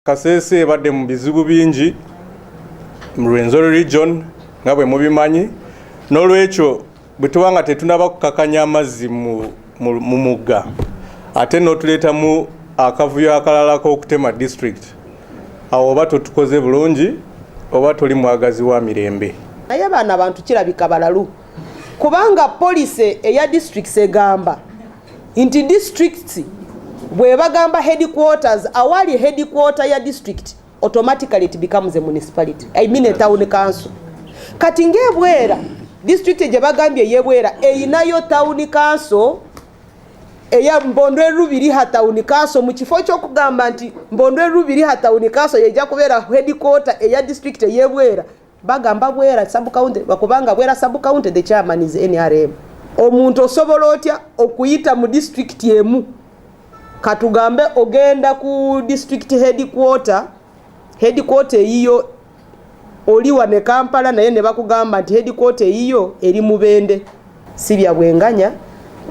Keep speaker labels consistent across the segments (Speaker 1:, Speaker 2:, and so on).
Speaker 1: Kasese badde mu bizibu bingi mu Rwenzori region nga bwe mubimanyi n'olwekyo bwe tubanga tetunaba kukakanya amazzi mu mugga ate n'otuleetamu akavuyo akalala k'okutema district awo oba tutukoze bulungi oba tuli mwagazi wa mirembe.
Speaker 2: Naye abaana abantu kirabika balalu kubanga police eya district egamba nti district bwe bagamba headquarters awali headquarter ya district automatically it becomes a municipality. I mean a town council. Kati ngebwera district gye bagambye yebwera eyinayo town council eya Mbondwe Rubiri ha town council mu kifo ky'okugamba nti Mbondwe Rubiri ha town council yejja kubeera headquarter eya district yebwera bagamba bwera sub county bakubanga bwera sub county the chairman is NRM. Omuntu osobola otya okuyita mu district yemu katugambe ogenda ku district headquarter eyiyo oliwa ne Kampala naye ne bakugamba nti headquarter eyiyo eri Mubende. Sibya bwenganya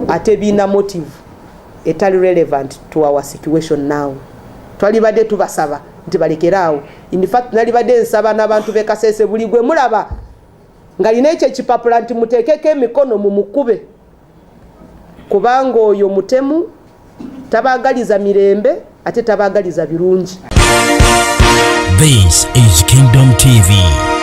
Speaker 2: ate bina motive etali relevant to our situation now. Twalibadde tubasaba nti balekeraawo. In fact nalibadde nsaba n'abantu be Kasese buli gwe mulaba nga lina ekyo ekipapula nti muteekeko emikono mu mukube kubanga oyo mutemu tabagaliza mirembe ate tabagaliza birungi.
Speaker 3: This is Kingdom TV.